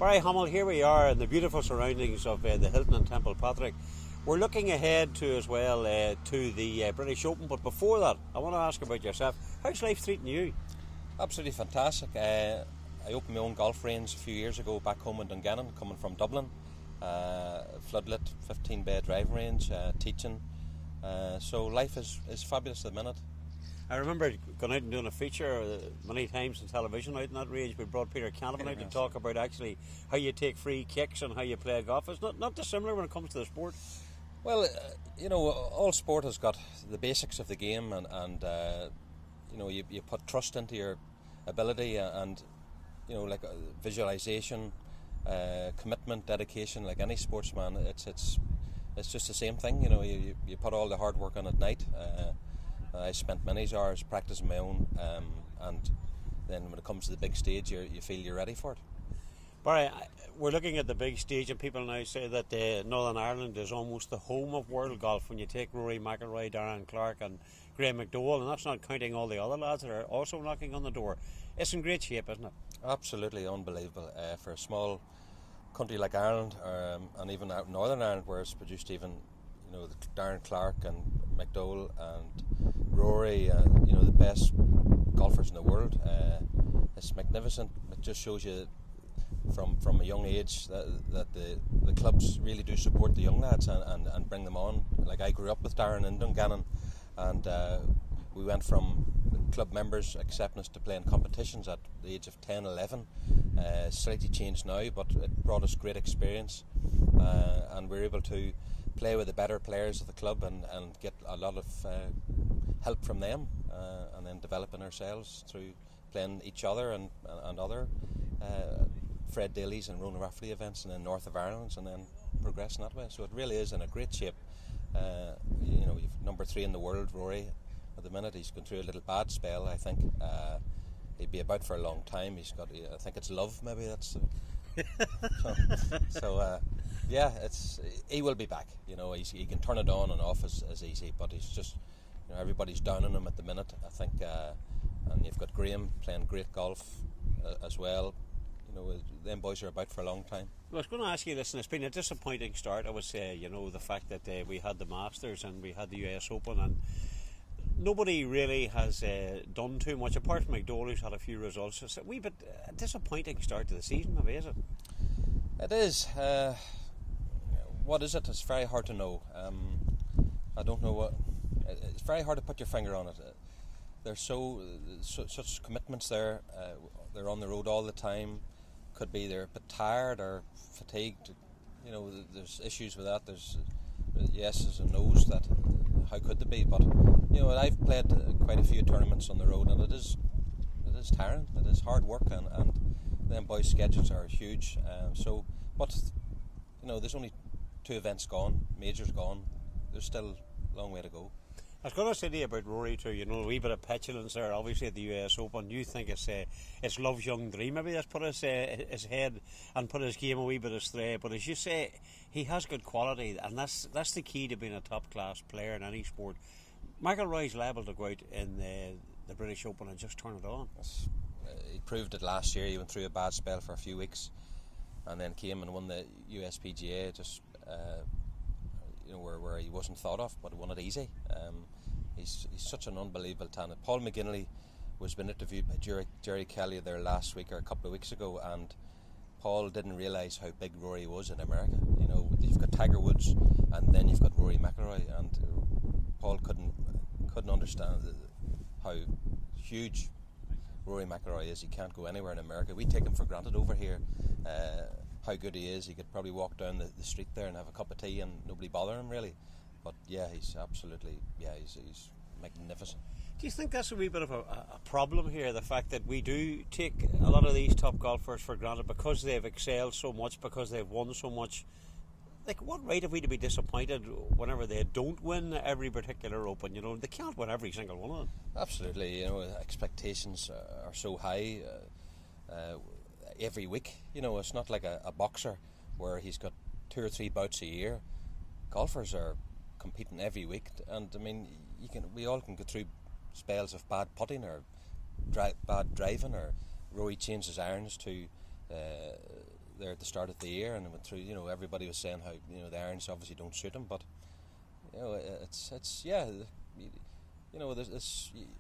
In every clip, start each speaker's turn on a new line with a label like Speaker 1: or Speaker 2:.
Speaker 1: Barry Hamill, here we are in the beautiful surroundings of the Hilton in Temple Patrick. We're looking ahead to as well to the British Open, but before that I want to ask about yourself. How's life treating you?
Speaker 2: Absolutely fantastic. I opened my own golf range a few years ago back home in Dungannon, coming from Dublin. Floodlit, 15-bed driving range, teaching. So life is fabulous at the minute.
Speaker 1: I remember going out and doing a feature many times on television out in that range. We brought Peter Canavan out to talk about actually how you take free kicks and how you play golf. It's not dissimilar when it comes to the sport.
Speaker 2: Well, all sport has got the basics of the game, and you put trust into your ability, and like visualization, commitment, dedication. Like any sportsman, it's just the same thing. You put all the hard work on at night. I spent many hours practicing my own, and then when it comes to the big stage, you feel you're ready for it.
Speaker 1: Barry, we're looking at the big stage, and people now say that Northern Ireland is almost the home of world golf when you take Rory McIlroy, Darren Clarke and Graham McDowell, and that's not counting all the other lads that are also knocking on the door. It's in great shape, isn't it? Absolutely
Speaker 2: unbelievable for a small country like Ireland, and even out in Northern Ireland, where it's produced even Darren Clarke and McDowell and Rory, the best golfers in the world. It's magnificent. It just shows you from a young age that the clubs really do support the young lads and bring them on. Like, I grew up with Darren in Dungannon, and we went from club members accepting us to play in competitions at the age of 10, 11. Slightly changed now, but it brought us great experience, and we were able to play with the better players of the club and get a lot of help from them, and then developing ourselves through playing each other and other Fred Daly's and Rona Rafferty events, and then North of Ireland, and then progressing that way. So it really is in a great shape. You've number 3 in the world, Rory, at the minute. He's going through a little bad spell, I think. He'd be about for a long time. He's got, I think it's love, maybe that's. Yeah, he will be back. He can turn it on and off as easy, but he's just, everybody's down on him at the minute, I think. And you've got Graham playing great golf as well. Them boys are about for a long time.
Speaker 1: Well, I was going to ask you this, and it's been a disappointing start, I would say. The fact that we had the Masters and we had the US Open, and nobody really has done too much apart from McDowell, who's had a few results. It's a wee bit disappointing start to the season, maybe, is it?
Speaker 2: It is. What is it? It's very hard to know. I don't know what. It's very hard to put your finger on it. There's such commitments there. They're on the road all the time. Could be they're a bit tired or fatigued. There's issues with that. There's yeses and nos. That how could they be? But I've played quite a few tournaments on the road, and it is tiring. It is hard work, and them boys' schedules are huge. But there's only 2 events gone, majors gone. There's still a long way to go.
Speaker 1: I was going to say to you about Rory too. A wee bit of petulance there. Obviously at the US Open, you think it's love's young dream. Maybe that's put his head and put his game a wee bit astray. But as you say, he has good quality, and that's the key to being a top class player in any sport. McIlroy's liable to go out in the British Open and just turn it on.
Speaker 2: He proved it last year. He went through a bad spell for a few weeks, and then came and won the USPGA. Just where he wasn't thought of, but won it easy. He's such an unbelievable talent. Paul McGinley was been interviewed by Jerry Kelly there last week or a couple of weeks ago, and Paul didn't realise how big Rory was in America. You've got Tiger Woods, and then you've got Rory McIlroy, and Paul couldn't understand how huge Rory McIlroy is. He can't go anywhere in America. We take him for granted over here. How good he is. He could probably walk down the street there and have a cup of tea and nobody bother him, really. But yeah, he's absolutely, he's magnificent.
Speaker 1: Do you think that's a wee bit of a problem here, the fact that we do take a lot of these top golfers for granted because they've excelled so much, because they've won so much? Like, what right have we to be disappointed whenever they don't win every particular Open? They can't win every single one of them.
Speaker 2: Absolutely. Expectations are so high every week. It's not like a boxer where he's got 2 or 3 bouts a year. Golfers are competing every week, and I mean, we all can go through spells of bad putting or bad driving, or Rory changed his irons to there at the start of the year, and it went through. Everybody was saying how the irons obviously don't suit him, but it's yeah.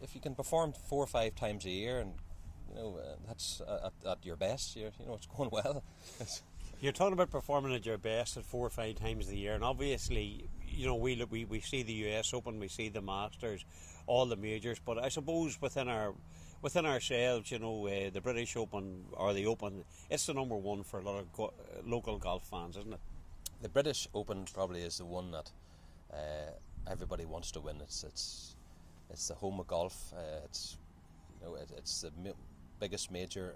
Speaker 2: If you can perform 4 or 5 times a year, and that's at your best, it's going well.
Speaker 1: You're talking about performing at your best at 4 or 5 times a year, and obviously, we see the US Open, we see the Masters, all the majors, but I suppose within ourselves, the British Open or the Open, it's the number one for a lot of local golf fans, isn't it?
Speaker 2: The British Open probably is the one that everybody wants to win. It's the home of golf. It's the biggest major.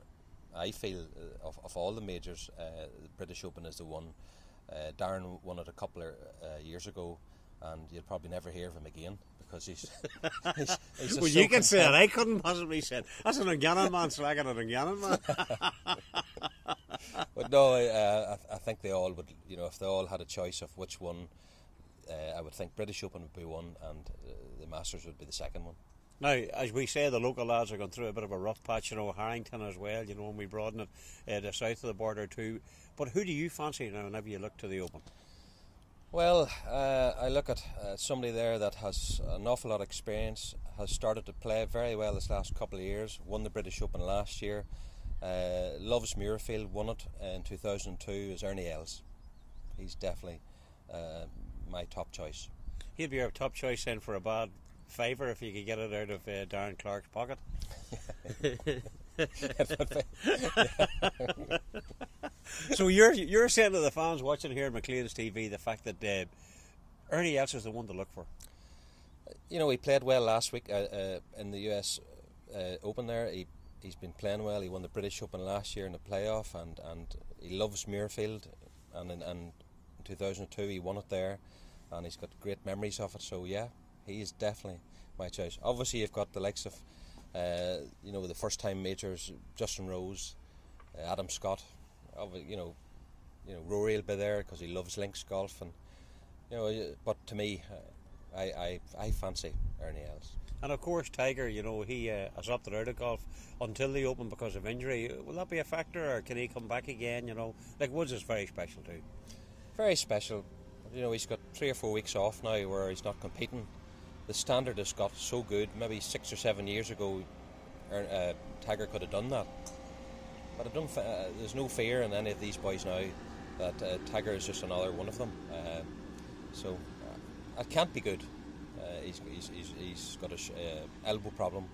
Speaker 2: I feel of all the majors, the British Open is the one. Darren won it a couple of years ago, and you'll probably never hear of him again because he's
Speaker 1: well, you can say it. I couldn't possibly say it. That's an Dungannon man slagging an Dungannon man.
Speaker 2: But no, I think they all would. If they all had a choice of which one, I would think British Open would be one, and the Masters would be the second one.
Speaker 1: Now, as we say, the local lads are going through a bit of a rough patch, Harrington as well, when we broaden it the south of the border too. But who do you fancy now whenever you look to the Open?
Speaker 2: Well, I look at somebody there that has an awful lot of experience, has started to play very well this last couple of years, won the British Open last year, loves Muirfield, won it in 2002, is Ernie Els. He's definitely my top choice.
Speaker 1: He'll be your top choice then for a bad favour if you could get it out of Darren Clark's pocket. So you're saying to the fans watching here at McLean's TV the fact that Ernie Els is the one to look for.
Speaker 2: He played well last week in the US Open there. He's been playing well. He won the British Open last year in the playoff, and he loves Muirfield, and in 2002 he won it there, and he's got great memories of it. So yeah, he is definitely my choice. Obviously, you've got the likes of, the first-time majors, Justin Rose, Adam Scott. Rory will be there because he loves links golf, and But to me, I fancy Ernie Els.
Speaker 1: And of course, Tiger, he has opted out of golf until the Open because of injury. Will that be a factor, or can he come back again? Like Woods is very special too.
Speaker 2: Very special. He's got 3 or 4 weeks off now where he's not competing. The standard has got so good. Maybe 6 or 7 years ago, Tiger could have done that. But I don't. There's no fear in any of these boys now that Tiger is just another one of them. So it can't be good. He's got a elbow problem.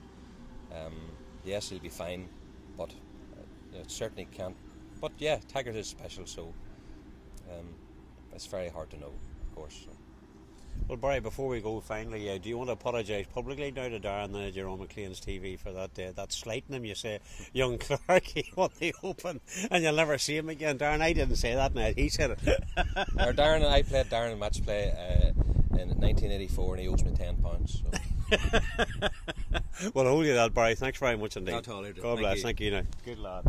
Speaker 2: Yes, he'll be fine, but it certainly can't. But yeah, Tiger is special, so it's very hard to know, of course. So.
Speaker 1: Well, Barry, before we go, finally, do you want to apologise publicly now to Darren now that you're on McLean's TV for that slighting him? You say, young Clark, he won the Open and you'll never see him again. Darren, I didn't say that now, he said it.
Speaker 2: I played Darren in match play in 1984 and he owes me £10. So.
Speaker 1: Well, I'll hold you that, Barry. Thanks very much indeed.
Speaker 2: Not all,
Speaker 1: God bless. Thank you now. Good lad.